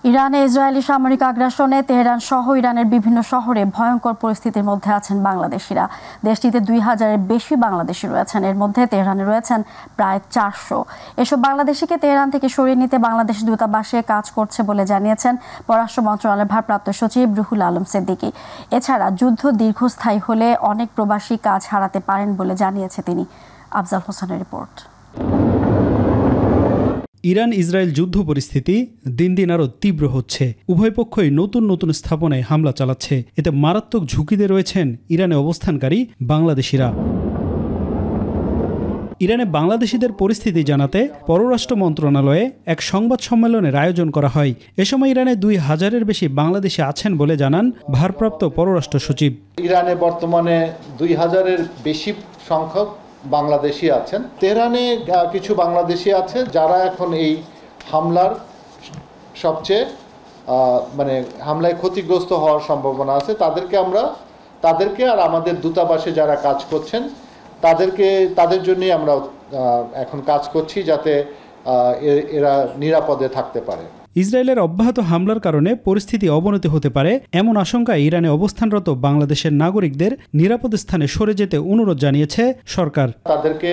ইরানে ইসরায়েলি সামরিক আগ্রাসনে তেহরান সহ ইরানের বিভিন্ন শহরে ভয়ঙ্কর পরিস্থিতির মধ্যে আছেন বাংলাদেশিরা। দেশটিতে ২,০০০-এর বেশি বাংলাদেশি রয়েছেন, এর মধ্যে তেহরানে রয়েছেন প্রায় ৪০০। এসব বাংলাদেশিকে তেহরান থেকে সরিয়ে নিতে বাংলাদেশ দূতাবাসে কাজ করছে বলে জানিয়েছেন পররাষ্ট্র মন্ত্রণালয়ের ভারপ্রাপ্ত সচিব রুহুল আলম সিদ্দিকী। এছাড়া যুদ্ধ দীর্ঘস্থায়ী হলে অনেক প্রবাসী কাজ হারাতে পারেন বলে জানিয়েছে তিনি। আফজাল হোসেনের রিপোর্ট। ইরান ইসরায়েল যুদ্ধ পরিস্থিতি দিন দিন আরও তীব্র হচ্ছে। উভয় পক্ষই নতুন নতুন স্থাপনায় হামলা চালাচ্ছে। এতে মারাত্মক ঝুঁকিতে রয়েছেন ইরানে অবস্থানকারী বাংলাদেশিরা। ইরানে বাংলাদেশিদের পরিস্থিতি জানাতে পররাষ্ট্র মন্ত্রণালয়ে এক সংবাদ সম্মেলনের আয়োজন করা হয়। এ সময় ইরানে ২,০০০-এর বেশি বাংলাদেশি আছেন বলে জানান ভারপ্রাপ্ত পররাষ্ট্র সচিব। ইরানে বর্তমানে ২,০০০-এর বেশি সংখ্যক বাংলাদেশি আছেন। তেহরানে কিছু বাংলাদেশি আছে যারা এখন এই হামলার সবচেয়ে হামলায় ক্ষতিগ্রস্ত হওয়ার সম্ভাবনা আছে। তাদেরকে আর আমাদের দূতাবাসে যারা কাজ করছেন তাদের জন্যই আমরা এখন কাজ করছি, যাতে এরা নিরাপদে থাকতে পারে। ইসরায়েলের অব্যাহত হামলার কারণে পরিস্থিতি অবনতি হতে পারে এমন আশঙ্কায় ইরানে অবস্থানরত বাংলাদেশের নাগরিকদের নিরাপদ স্থানে সরে যেতে অনুরোধ জানিয়েছে সরকার। তাদেরকে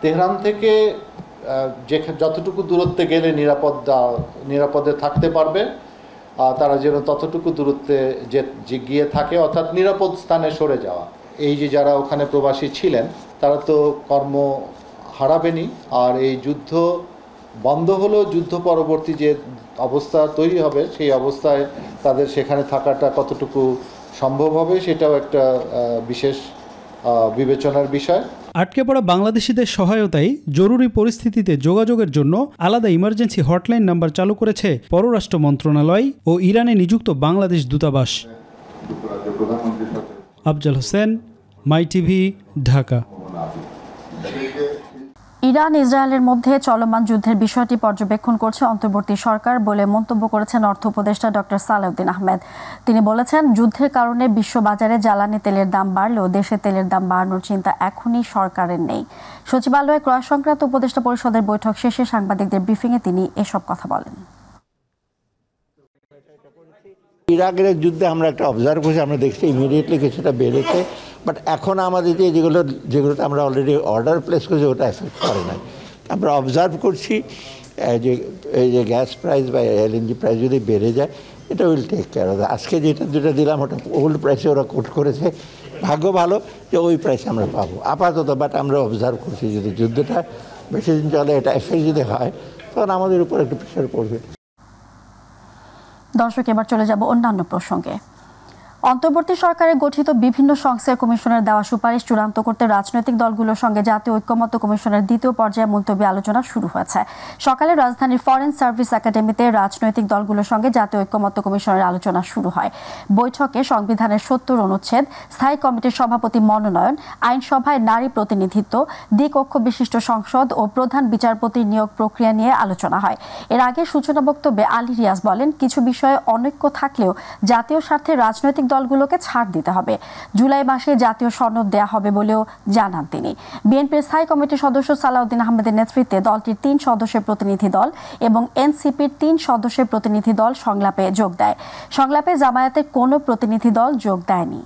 তেহরান থেকে যতটুকু দূরত্বে গেলে নিরাপদে থাকতে পারবে তারা যেন ততটুকু দূরত্বে গিয়ে থাকে, অর্থাৎ নিরাপদ স্থানে সরে যাওয়া। এই যে যারা ওখানে প্রবাসী ছিলেন তারা তো কর্ম হারাবেনই, আর এই যুদ্ধ বন্ধ হলেও যুদ্ধ পরবর্তী যে অবস্থা তৈরি হবে সেই অবস্থায় তাদের সেখানে থাকাটা কতটুকু সম্ভব হবে সেটাও একটা বিশেষ বিবেচনার বিষয়। আটকে পড়া বাংলাদেশিদের সহায়তায় জরুরি পরিস্থিতিতে যোগাযোগের জন্য আলাদা ইমার্জেন্সি হটলাইন নাম্বার চালু করেছে পররাষ্ট্র মন্ত্রণালয় ও ইরানে নিযুক্ত বাংলাদেশ দূতাবাস। আফজাল হোসেন, মাই টিভি, ঢাকা। ইরান ইসরায়েলের মধ্যে চলমান যুদ্ধের বিষয়টি পর্যবেক্ষণ করছে অন্তর্বর্তী সরকার বলে মন্তব্য করেছেন অর্থ উপদেষ্টা ডক্টর সালেউদ্দিন আহমেদ। তিনি বলেছেন, যুদ্ধের কারণে বিশ্ববাজারে জ্বালানি তেলের দাম বাড়লেও দেশে তেলের দাম বাড়ানোর চিন্তা এখনই সরকারের নেই। সচিবালয়ে ক্রয় সংক্রান্ত উপদেষ্টা পরিষদের বৈঠক শেষে সাংবাদিকদের ব্রিফিংয়ে তিনি এসব কথা বলেন। ইরাকের যুদ্ধে আমরা একটা অবজার্ভ করছি, আমরা দেখছি ইমিডিয়েটলি কিছুটা বেড়েছে, বাট এখন আমাদের যেগুলো আমরা অলরেডি অর্ডার প্লেস করছি ওটা এফেক্ট করে না। আমরা অবজার্ভ করছি যে এই যে গ্যাস প্রাইস বা এলএনজি প্রাইস যদি বেড়ে যায় এটা উইল টেক কেয়ার অফ। আজকে যেটা দিলাম ওটা ওল্ড প্রাইসে ওরা কোট করেছে, ভাগ্য ভালো যে ওই প্রাইসে আমরা পাবো আপাতত। বাট আমরা অবজার্ভ করছি যদি যুদ্ধটা বেশি দিন চলে এটা এফেক্ট যদি হয় তখন আমাদের উপর একটু প্রেশার পড়বে। দর্শক, এবার চলে যাব অন্যান্য প্রসঙ্গে। অন্তর্বর্তী সরকারের গঠিত বিভিন্ন সংস্কার কমিশনের দেওয়া সুপারিশ চূড়ান্ত করতে রাজনৈতিক দলগুলোর সঙ্গে জাতীয় ঐক্যমত্য কমিশনের দ্বিতীয় পর্যায়ে মুলতবি আলোচনা শুরু হয়েছে। সকালে রাজধানীর ফরেন সার্ভিস একাডেমিতে রাজনৈতিক দলগুলোর সঙ্গে জাতীয় ঐক্যমত্য কমিশনের আলোচনা শুরু হয়। বৈঠকে সংবিধানের ৭০ অনুচ্ছেদ, স্থায়ী কমিটির সভাপতি মনোনয়ন, আইনসভায় নারী প্রতিনিধিত্ব, দ্বিকক্ষ বিশিষ্ট সংসদ ও প্রধান বিচারপতির নিয়োগ প্রক্রিয়া নিয়ে আলোচনা হয়। এর আগে সূচনা বক্তব্যে আলী রিয়াজ বলেন, কিছু বিষয়ে অনৈক্য থাকলেও জাতীয় স্বার্থে রাজনৈতিক দলগুলোকে ছাড় দিতে হবে। জুলাই মাসে জাতীয় সনদ দেয়া হবে বলেও জানান তিনি। বিএনপির স্থায়ী কমিটির সদস্য সালাউদ্দিন আহমেদের নেতৃত্বে দলটির ৩ সদস্যের প্রতিনিধি দল এবং এনসিপির 3 সদস্যের প্রতিনিধি দল সংলাপে যোগ দেয়। সংলাপে জামায়াতের কোনো প্রতিনিধি দল যোগ দেয়নি।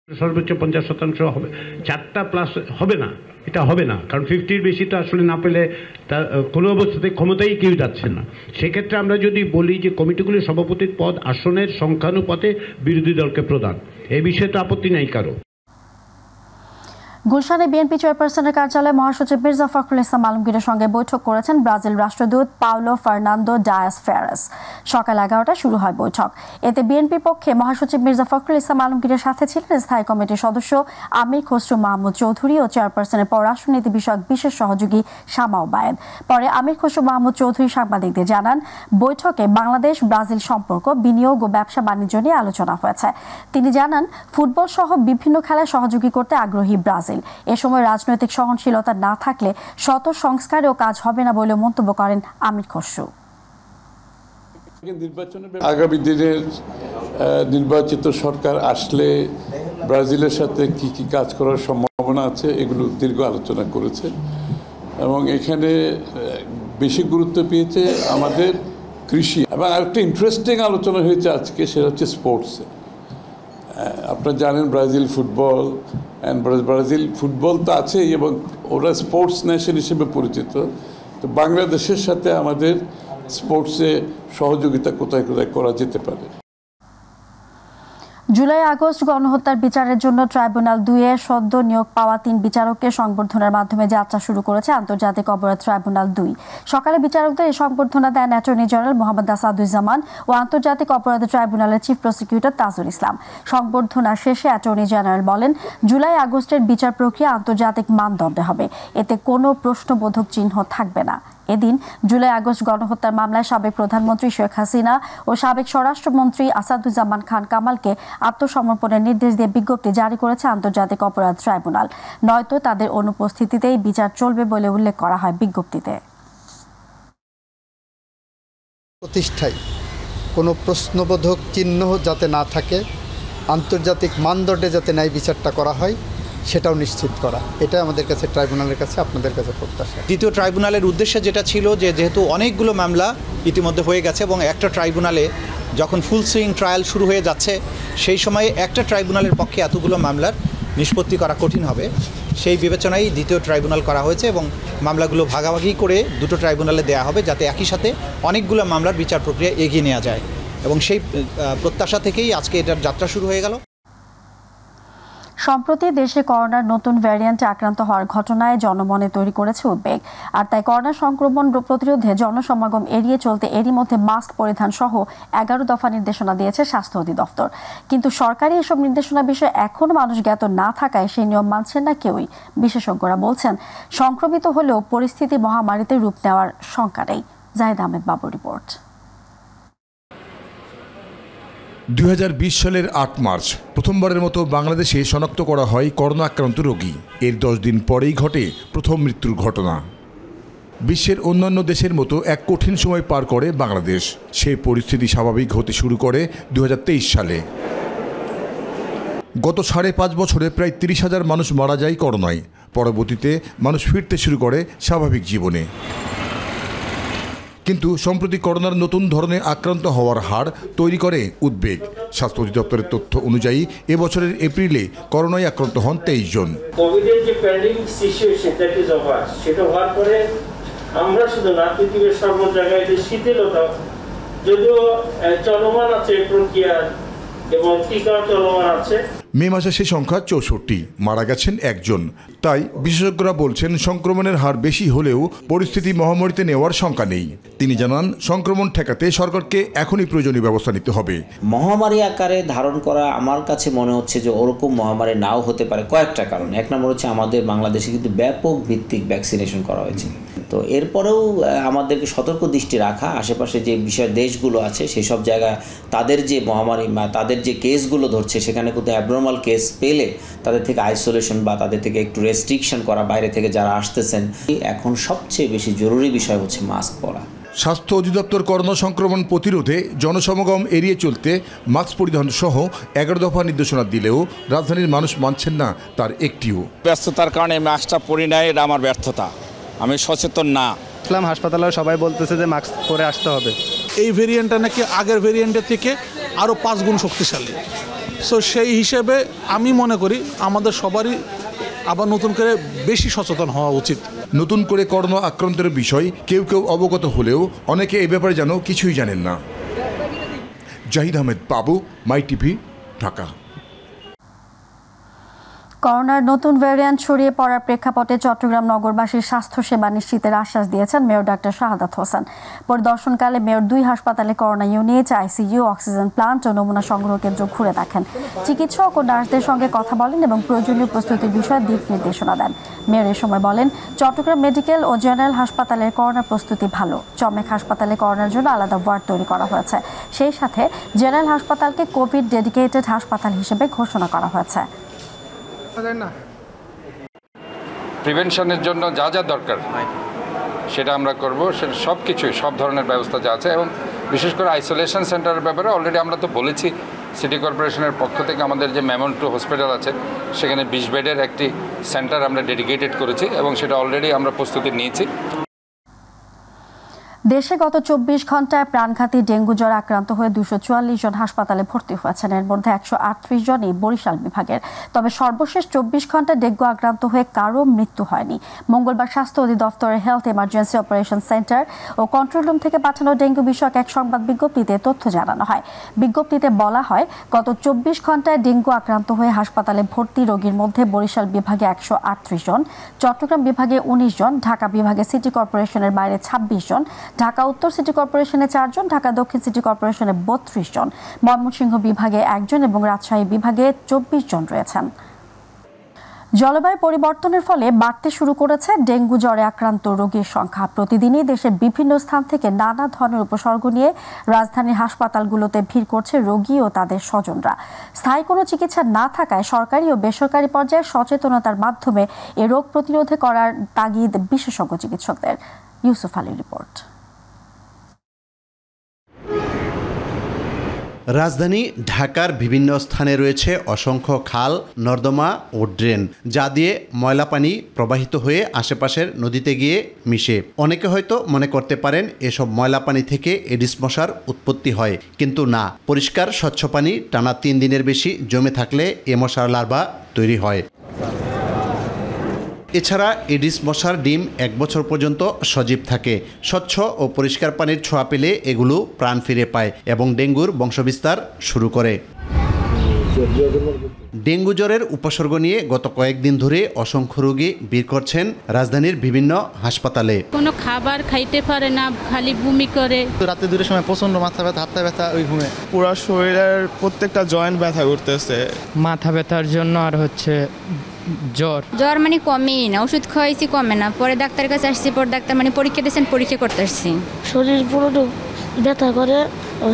সর্বোচ্চ 50% হবে, 4টা প্লাস হবে না, এটা হবে না, কারণ 50-র বেশি তো আসলে না পেলে তা কোনো অবস্থাতে ক্ষমতায় কেউ যাচ্ছে না। সেক্ষেত্রে আমরা যদি বলি যে কমিটিগুলির সভাপতির পদ আসনের সংখ্যানুপাতে বিরোধী দলকে প্রদান, এই বিষয়ে তো আপত্তি নাই কারো। গুলশানে বিএনপি চেয়ারপারসনের কার্যালয়ে মহাসচিব মির্জা ফখরুল ইসলাম আলমগীরের সঙ্গে বৈঠক করেছেন ব্রাজিল রাষ্ট্রদূত পাওলো ফার্নান্দো ডায়াস ফেরাস। সকাল 11টায় শুরু হয় বৈঠক। এতে বিএনপির পক্ষে মহাসচিব মির্জা ফখরুল ইসলাম আলমগীরের সাথে ছিলেন স্থায়ী কমিটির সদস্য আমির খসরু মাহমুদ চৌধুরী ও চেয়ারপারসনের পররাষ্ট্রনীতি বিষয়ক বিশেষ সহযোগী শামা ওবায়েদ। পরে আমির খসরু মাহমুদ চৌধুরী সাংবাদিকদের জানান, বৈঠকে বাংলাদেশ ব্রাজিল সম্পর্ক, বিনিয়োগ ও ব্যবসা বাণিজ্য নিয়ে আলোচনা হয়েছে। তিনি জানান, ফুটবল সহ বিভিন্ন খেলায় সহযোগী করতে আগ্রহী ব্রাজিল। এ সময় রাজনৈতিক সহনশীলতা না থাকলে শত সংস্কারেও কাজ হবে না বলে মন্তব্য করেন আমির খসরু। আগামী দিনের নির্বাচিত সরকার আসলে ব্রাজিলের সাথে কি কি কাজ করার সম্ভাবনা আছে এগুলো দীর্ঘ আলোচনা করেছে এবং এখানে বেশি গুরুত্ব পেয়েছে আমাদের কৃষি এবং আরেকটা ইন্টারেস্টিং আলোচনা হয়েছে আজকে, সেটা হচ্ছে স্পোর্টসে। আপনারা জানেন ব্রাজিল ফুটবল তো আছেই এবং ওরা স্পোর্টস নেশন হিসেবে পরিচিত। তো বাংলাদেশের সাথে আমাদের স্পোর্টসে সহযোগিতা কোথায় কোথায় করা যেতে পারে। জুলাই আগস্ট গণহত্যার বিচারের জন্য ট্রাইব্যুনাল 2-এ সদ্য নিয়োগ পাওয়া 3 বিচারককে সংবর্ধনার মাধ্যমে যাত্রা শুরু করেছে আন্তর্জাতিক অপরাধ ট্রাইব্যুনাল 2। সকালে বিচারকদের এই সংবর্ধনা দেন অ্যাটর্নি জেনারেল মোহাম্মদ আসাদুজ্জামান ও আন্তর্জাতিক অপরাধ ট্রাইব্যুনালের চিফ প্রসিকিউটর তাজুল ইসলাম। সংবর্ধনা শেষে অ্যাটর্নি জেনারেল বলেন, জুলাই আগস্টের বিচার প্রক্রিয়া আন্তর্জাতিক মানদণ্ডে হবে, এতে কোনো প্রশ্নবোধক চিহ্ন থাকবে না। এদিন জুলাই আগস্ট গণহত্যার মামলায় সাবেক প্রধানমন্ত্রী শেখ হাসিনা ও সাবেক স্বরাষ্ট্রমন্ত্রী আসাদুজ্জামান খান কামালকে আত্মসমর্পণের নির্দেশ দিয়ে বিজ্ঞপ্তি জারি করেছে আন্তর্জাতিক অপরাধ ট্রাইব্যুনাল। নয়তো তাদের অনুপস্থিতিতেই বিচার চলবে বলে উল্লেখ করা হয় বিজ্ঞপ্তিতে। প্রতিষ্ঠায় কোনো প্রশ্নবোধক চিহ্ন যাতে না থাকে, আন্তর্জাতিক মানদণ্ডে যাতে ন্যায় বিচারটা করা হয় সেটাও নিশ্চিত করা, এটা আমাদের কাছে ট্রাইব্যুনালের কাছে আপনাদের কাছে প্রত্যাশা। দ্বিতীয় ট্রাইব্যুনালের উদ্দেশ্য যেটা ছিল যে যেহেতু অনেকগুলো মামলা ইতিমধ্যে হয়ে গেছে এবং একটা ট্রাইব্যুনালে যখন ফুল সুইং ট্রায়াল শুরু হয়ে যাচ্ছে, সেই সময়ে একটা ট্রাইব্যুনালের পক্ষে এতগুলো মামলার নিষ্পত্তি করা কঠিন হবে, সেই বিবেচনায় দ্বিতীয় ট্রাইব্যুনাল করা হয়েছে এবং মামলাগুলো ভাগাভাগি করে দুটো ট্রাইব্যুনালে দেওয়া হবে যাতে একই সাথে অনেকগুলো মামলার বিচার প্রক্রিয়া এগিয়ে নেওয়া যায় এবং সেই প্রত্যাশা থেকেই আজকে এটার যাত্রা শুরু হয়ে গেল। সম্প্রতি দেশে করোনার নতুন ভ্যারিয়েন্টে আক্রান্ত হওয়ার ঘটনায় জনমনে তৈরি করেছে উদ্বেগ। আর তাই করোনা সংক্রমণ প্রতিরোধে জনসমাগম এড়িয়ে চলতে এরই মধ্যে মাস্ক পরিধান সহ 11 দফা নির্দেশনা দিয়েছে স্বাস্থ্য অধিদপ্তর। কিন্তু সরকারি এসব নির্দেশনা বিষয়ে এখনও মানুষ জ্ঞাত না থাকায় সেই নিয়ম মানছেন না কেউই। বিশেষজ্ঞরা বলছেন, সংক্রমিত হলেও পরিস্থিতি মহামারীতে রূপ নেওয়ার শঙ্কা নেই। জাহিদ আহমেদ বাবুর রিপোর্ট। 2020 সালের 8 মার্চ প্রথমবারের মতো বাংলাদেশে শনাক্ত করা হয় করোনা আক্রান্ত রোগী। এর 10 দিন পরেই ঘটে প্রথম মৃত্যুর ঘটনা। বিশ্বের অন্যান্য দেশের মতো এক কঠিন সময় পার করে বাংলাদেশ। সেই পরিস্থিতি স্বাভাবিক হতে শুরু করে 2023 সালে। গত 5.5 বছরে প্রায় 30,000 মানুষ মারা যায় করোনায়। পরবর্তীতে মানুষ ফিরতে শুরু করে স্বাভাবিক জীবনে। কিন্তু সম্প্রতি করোনার নতুন ধরনের আক্রান্ত হওয়ার হার তৈরি করে উদ্বেগ। স্বাস্থ্য অধিদপ্তরের তথ্য অনুযায়ী এবছরের এপ্রিলে করোনায় আক্রান্ত হন 23 জন। কোভিডের যে pandemic situation that is over, সেটা হওয়ার পরে আমরা শুধু না, পৃথিবীর সর্ব জায়গায় যে শিথিলতা যদিও চলমান আছে প্রক্রিয়া এবং টিকা চলমান আছে। মে মাসে সে সংখ্যা 64, মারা গেছেন 1 জন। তাই বিশেষজ্ঞরা বলছেন সংক্রমণের হার বেশি হলেও পরিস্থিতি মহামারীতে নেওয়ার শঙ্কা নেই। তিনি জানান, সংক্রমণ ঠেকাতে সরকারকে এখনই প্রয়োজনীয় ব্যবস্থা নিতে হবে। মহামারী আকারে ধারণ করা আমার কাছে মনে হচ্ছে যে ওরকম মহামারী নাও হতে পারে কয়েকটা কারণ। এক নম্বর হচ্ছে আমাদের বাংলাদেশে কিন্তু ব্যাপক ভিত্তিক ভ্যাকসিনেশন করা হয়েছে। তো এরপরেও আমাদেরকে সতর্ক দৃষ্টি রাখা, আশেপাশে যে বিষয় দেশগুলো আছে সেসব জায়গায় তাদের যে মহামারী বা তাদের যে কেসগুলো ধরছে সেখানে কিন্তু অ্যাবনর্মাল কেস পেলে তাদের থেকে আইসোলেশন বা তাদের থেকে একটু রেস্ট্রিকশন করা, বাইরে থেকে যারা আসতেছেন। এখন সবচেয়ে বেশি জরুরি বিষয় হচ্ছে মাস্ক পরা। স্বাস্থ্য অধিদপ্তর করোনা সংক্রমণ প্রতিরোধে জনসমাগম এড়িয়ে চলতে মাস্ক পরিধান সহ 11 দফা নির্দেশনা দিলেও রাজধানীর মানুষ মানছেন না তার একটিও। ব্যস্ততার কারণে মাস্কটা পরি নাই, এটা আমার ব্যর্থতা, আমি সচেতন না। ইসলাম হাসপাতালে সবাই বলতেছে যে মাস্ক পরে আসতে হবে। এই ভেরিয়েন্টটা নাকি আগের ভেরিয়েন্টের থেকে আরও 5 গুণ শক্তিশালী। সো সেই হিসেবে আমি মনে করি আমাদের সবারই আবার নতুন করে বেশি সচেতন হওয়া উচিত। নতুন করে করোনা আক্রান্তের বিষয় কেউ কেউ অবগত হলেও অনেকে এই ব্যাপারে যেন কিছুই জানেন না। জাহিদ আহমেদ বাবু, মাই টিভি, ঢাকা। করোনার নতুন ভ্যারিয়েন্ট ছড়িয়ে পড়ার প্রেক্ষাপটে চট্টগ্রাম নগরবাসীর স্বাস্থ্যসেবা নিশ্চিতের আশ্বাস দিয়েছেন মেয়র ডাক্তার শাহাদাত হোসেন। পরিদর্শনকালে মেয়র 2 হাসপাতালে corona unit, ICU, oxygen plant ও নমুনা সংগ্রহ কেন্দ্র ঘুরে দেখেন। চিকিৎসক ও নার্সদের সঙ্গে কথা বলেন এবং প্রয়োজনীয় প্রস্তুতির বিষয়ে দিক নির্দেশনা দেন। মেয়র এ সময় বলেন, চট্টগ্রাম মেডিকেল ও জেনারেল হাসপাতালের করোনা প্রস্তুতি ভালো। চমেক হাসপাতালে করোনার জন্য আলাদা ওয়ার্ড তৈরি করা হয়েছে। সেই সাথে জেনারেল হাসপাতালকে কোভিড ডেডিকেটেড হাসপাতাল হিসেবে ঘোষণা করা হয়েছে। প্রিভেনশনের জন্য যা যা দরকার সেটা আমরা করব, সেটা সব কিছুই, সব ধরনের ব্যবস্থা যা আছে, এবং বিশেষ করে আইসোলেশন সেন্টারের ব্যাপারে অলরেডি আমরা তো বলেছি সিটি কর্পোরেশনের পক্ষ থেকে আমাদের যে মেমন্টো হসপিটাল আছে সেখানে 20 বেডের একটি সেন্টার আমরা ডেডিকেটেড করেছি এবং সেটা অলরেডি আমরা প্রস্তুতি নিয়েছি। দেশে গত 24 ঘন্টায় প্রাণঘাতী ডেঙ্গু জ্বরে আক্রান্ত হয়ে 244 জন হাসপাতালে ভর্তি হয়েছেন। এর মধ্যে 138 জনই বরিশাল বিভাগের। তবে সর্বশেষ 24 ঘন্টায় ডেঙ্গু আক্রান্ত হয়ে কারো মৃত্যু হয়নি। মঙ্গলবার স্বাস্থ্য অধিদপ্তরের হেলথ ইমার্জেন্সি অপারেশন সেন্টার ও কন্ট্রোল রুম থেকে পাঠানো ডেঙ্গু বিষয়ক এক সংবাদ বিজ্ঞপ্তিতে তথ্য জানানো হয়। বিজ্ঞপ্তিতে বলা হয়, গত 24 ঘন্টায় ডেঙ্গু আক্রান্ত হয়ে হাসপাতালে ভর্তি রোগীর মধ্যে বরিশাল বিভাগে 138 জন, চট্টগ্রাম বিভাগে 19 জন, ঢাকা বিভাগে সিটি কর্পোরেশনের বাইরে 26 জন, ঢাকা উত্তর সিটি কর্পোরেশনে 4 জন, ঢাকা দক্ষিণ সিটি কর্পোরেশনে 32 জন, ময়মনসিংহ বিভাগে 1 জন এবং রাজশাহী বিভাগে 24 জন রয়েছেন। জলবায়ু পরিবর্তনের ফলে বাড়তে শুরু করেছে ডেঙ্গু জ্বরে আক্রান্ত রোগীর সংখ্যা। প্রতিদিনই দেশের বিভিন্ন স্থান থেকে নানা ধরনের উপসর্গ নিয়ে রাজধানীর হাসপাতালগুলোতে ভিড় করছে রোগী ও তাদের স্বজনরা। স্থায়ী কোনো চিকিৎসা না থাকায় সরকারি ও বেসরকারি পর্যায়ে সচেতনতার মাধ্যমে এ রোগ প্রতিরোধে করার তাগিদ বিশেষজ্ঞ চিকিৎসকদের। ইউসুফ আলীর রিপোর্ট। রাজধানী ঢাকার বিভিন্ন স্থানে রয়েছে অসংখ্য খাল, নর্দমা ও ড্রেন, যা দিয়ে ময়লা পানি প্রবাহিত হয়ে আশেপাশের নদীতে গিয়ে মিশে। অনেকে হয়তো মনে করতে পারেন এসব ময়লা পানি থেকে এডিস মশার উৎপত্তি হয়, কিন্তু না। পরিষ্কার স্বচ্ছ পানি টানা 3 দিনের বেশি জমে থাকলে এ মশার লার্ভা তৈরি হয়। এছাড়া এডিস মশার ডিম 1 বছর পর্যন্ত সজীব থাকে। স্বচ্ছ ও পরিষ্কার পানির ছোঁয়া পেলে এগুলো প্রাণ ফিরে পায় এবং ডেঙ্গুর বংশবিস্তার শুরু করে। ডেঙ্গু জ্বরের উপসর্গ নিয়ে গত কয়েকদিন ধরে অসংখ্য রোগী ভিড় করছেন রাজধানীর বিভিন্ন হাসপাতালে। কোনো খাবার খাইতে পারে না, খালি বমি করে। রাতে 2টার সময় প্রচন্ড মাথা ব্যথা, হাত ব্যথা, ওই ঘুমে পুরো শরীরের প্রত্যেকটা জয়েন্ট ব্যথা করতেছে। মাথা ব্যথার জন্য আর জ্বর মানে কমেই না, ওষুধ খাওয়াইছি কমে না। পরে ডাক্তারের কাছে আসছি, পরে ডাক্তার মানে পরীক্ষা দিয়েছেন, পরীক্ষা করতে আসছি। শরীর পুরো ব্যথা করে,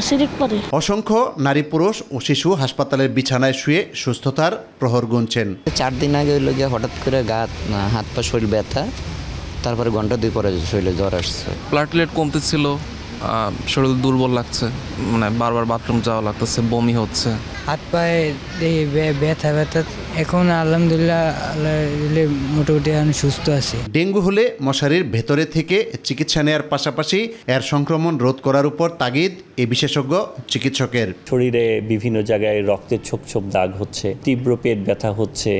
সিরিক পড়ে। অসংখ্য নারী, পুরুষ ও শিশু হাসপাতালের বিছানায় শুয়ে সুস্থতার প্রহর গুনছেন। 4 দিন আগে হইল গিয়ে হঠাৎ করে হাত পা শরীর ব্যথা, তারপরে ঘন্টা 2 পরে শরীরে জ্বর আসছে। প্লাটলেট কমতেছিল, শরীর দুর্বল লাগছে, মানে বারবার বাথরুম যাওয়া লাগতেছে, বমি হচ্ছে, হাত পায়ে ব্যথা। এখন আলহামদুলিল্লাহ মোটামুটি সুস্থ আছি। ডেঙ্গু হলে মশারির ভেতরে থেকে চিকিৎসা নেওয়ার পাশাপাশি এর সংক্রমণ রোধ করার উপর তাগিদ এই বিশেষজ্ঞ চিকিৎসকের। শরীরে বিভিন্ন জায়গায় রক্তের ছোপ ছোপ দাগ হচ্ছে, তীব্র পেট ব্যথা হচ্ছে,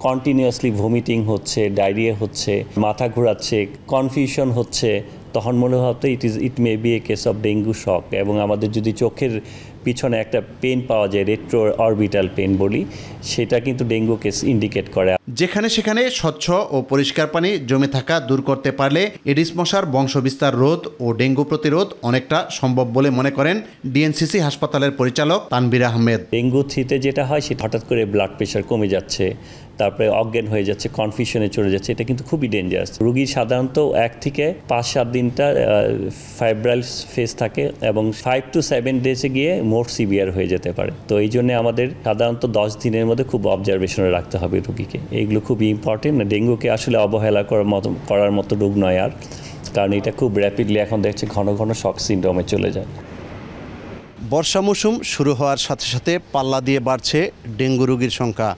কন্টিনিউয়াসলি ভমিটিং হচ্ছে, ডায়রিয়া হচ্ছে, মাথা ঘোরাচ্ছে, কনফিউশন হচ্ছে, তখন মনে হতো it may be a case of dengue shock. এবং আমাদের যদি চোখের পিছনে একটা পেন পাওয়া যায়, রেট্রো অরবিটাল পেন বলি, সেটা কিন্তু ডেঙ্গু কেস ইন্ডিকেট করে। যেখানে সেখানে স্বচ্ছ ও পরিষ্কার পানি জমে থাকা দূর করতে পারলে এডিস মশার বংশবিস্তার রোধ ও ডেঙ্গু প্রতিরোধ অনেকটা সম্ভব বলে মনে করেন ডিএনসিসি হাসপাতালের পরিচালক তানভীর আহমেদ। ডেঙ্গু থ্রিতে যেটা হয়, সেটা হঠাৎ করে ব্লাড প্রেশার কমে যাচ্ছে, তারপরে অজ্ঞান হয়ে যাচ্ছে, কনফিউশনে চলে যাচ্ছে। এটা কিন্তু খুবই ডেঞ্জারাস। রোগীর সাধারণত 1 থেকে 5-7 দিনটা ফাইব্রাইল ফেজ থাকে এবং 5 to 7 ডেজে গিয়ে মোর সিভিয়ার হয়ে যেতে পারে। তো এই জন্য আমাদের সাধারণত 10 দিনের মধ্যে খুব অবজারভেশনে রাখতে হবে রোগীকে। এইগুলো খুবই ইম্পর্টেন্ট। ডেঙ্গুকে আসলে অবহেলা করার মতো রোগ নয় আর, কারণ এটা খুব র্যাপিডলি এখন দেখছে ঘন ঘন শক সিনড্রোমে চলে যায়। বর্ষা মৌসুম শুরু হওয়ার সাথে সাথে পাল্লা দিয়ে বাড়ছে ডেঙ্গু রোগীর সংখ্যা।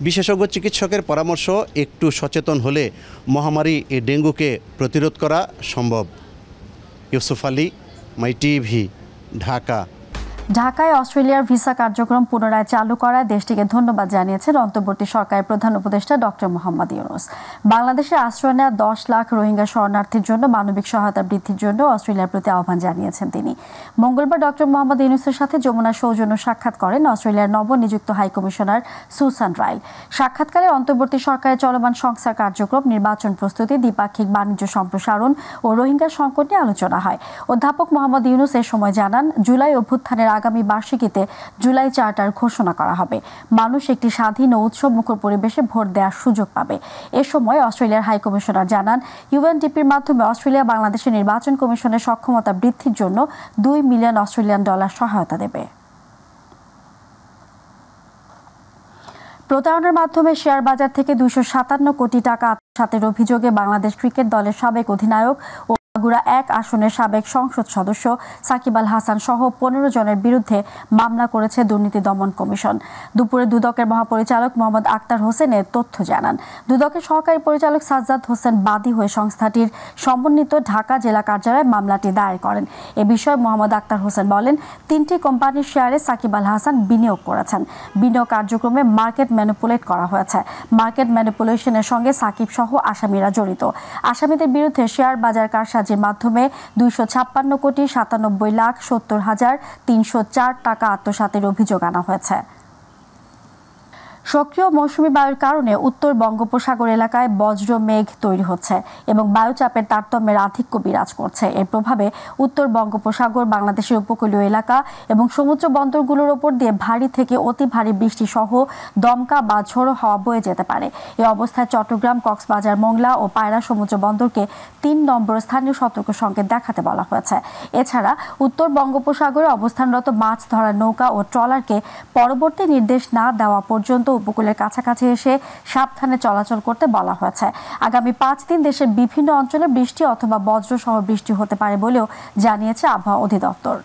বিশেষজ্ঞ চিকিৎসকের পরামর্শ, একটু সচেতন হলে মহামারী এই ডেঙ্গুকে প্রতিরোধ করা সম্ভব। ইউসুফ আলী, মাই টিভি, ঢাকা। ঢাকায় অস্ট্রেলিয়ার ভিসা কার্যক্রম পুনরায় চালু করায় দেশটিকে ধন্যবাদ জানিয়েছেন অন্তর্বর্তী সরকারের প্রধান উপদেষ্টা ডক্টর মোহাম্মদ ইউনূস। বাংলাদেশে আশ্রয় নেওয়া 10 লাখ রোহিঙ্গা শরণার্থীর জন্য মানবিক সহায়তা বৃদ্ধির জন্য অস্ট্রেলিয়ার প্রতি আহ্বান জানিয়েছেন তিনি। মঙ্গলবার ডক্টর মোহাম্মদ ইউনূসের সাথে যমুনা সৌজন্য সাক্ষাৎ করেন অস্ট্রেলিয়ার নবনিযুক্ত হাইকমিশনার সুসান রাইল। সাক্ষাৎকালে অন্তর্বর্তী সরকারের চলমান সংস্কার কার্যক্রম, নির্বাচন প্রস্তুতি, দ্বিপাক্ষিক বাণিজ্য সম্প্রসারণ ও রোহিঙ্গা সংকট নিয়ে আলোচনা হয়। অধ্যাপক মোহাম্মদ ইউনূস এ সময় জানান, জুলাই অভ্যুত্থানের আগামী বার্ষিকীতে জুলাই চার্টার ঘোষণা করা হবে। মানুষ একটি স্বাধীন ও উৎসবমুখর পরিবেশে ভোট দেওয়ার সুযোগ পাবে। এ সময় অস্ট্রেলিয়ার হাইকমিশনার জানান, ইউএনডিপির মাধ্যমে অস্ট্রেলিয়া বাংলাদেশের নির্বাচন কমিশনের সক্ষমতা বৃদ্ধির জন্য $2 মিলিয়ন সহায়তা দেবে। প্রতারণার মাধ্যমে শেয়ার বাজার থেকে 257 কোটি টাকা আত্মসাতের অভিযোগে বাংলাদেশ ক্রিকেট দলের সাবেক অধিনায়ক ও মাগুরা 1 আসনের সাবেক সংসদ সদস্য সাকিব আল হাসান সহ 15 জনের বিরুদ্ধে মামলা করেছে দুর্নীতি দমন কমিশন। দুপুরে দুদকের মহাপরিচালক মোহাম্মদ আক্তার হোসেনের তথ্য জানান। দুদকের সহকারী পরিচালক সাজ্জাদ হোসেন বাদী হয়ে সংস্থাটির সমন্বিত ঢাকা জেলা কার্যালয়ে মামলাটি দায়ের করেন। এ বিষয়ে মোহাম্মদ আক্তার হোসেন বলেন, 3টি কোম্পানির শেয়ারে সাকিব আল হাসান বিনিয়োগ করেছেন। বিনিয়োগ কার্যক্রমে মার্কেট ম্যানিপুলেট করা হয়েছে। মার্কেট ম্যানিপুলেশনের সঙ্গে সাকিব সহ আসামিরা জড়িত। আসামিদের বিরুদ্ধে শেয়ার বাজার কারসাজির মাধ্যমে 256,97,70,304 টাকা আত্মসাতের অভিযোগ আনা হয়েছে। সক্রিয় মৌসুমী বায়ুর কারণে উত্তর বঙ্গোপসাগর এলাকায় বজ্র মেঘ তৈরি হচ্ছে এবং বায়ুচাপের তারতম্যের আধিক্য বিরাজ করছে। এর প্রভাবে উত্তর বঙ্গোপসাগর, বাংলাদেশের উপকূলীয় এলাকা এবং সমুদ্র বন্দরগুলোর ওপর দিয়ে ভারী থেকে অতি ভারী বৃষ্টি সহ দমকা বা ঝোড়ো হাওয়া বয়ে যেতে পারে। এই অবস্থায় চট্টগ্রাম, কক্সবাজার, মোংলা ও পায়রা সমুদ্র বন্দরকে 3 নম্বর স্থানীয় সতর্ক সংকেত দেখাতে বলা হয়েছে। এছাড়া উত্তর বঙ্গোপসাগরে অবস্থানরত মাছ ধরার নৌকা ও ট্রলারকে পরবর্তী নির্দেশ না দেওয়া পর্যন্ত উপকূলের কাছাকাছি এসে সাবধানে চলাচল করতে বলা হয়েছে। আগামী 5 দিন দেশের বিভিন্ন অঞ্চলে বৃষ্টি অথবা বজ্রসহ বৃষ্টি হতে পারে বলেও জানিয়েছে আবহাওয়া অধিদপ্তর।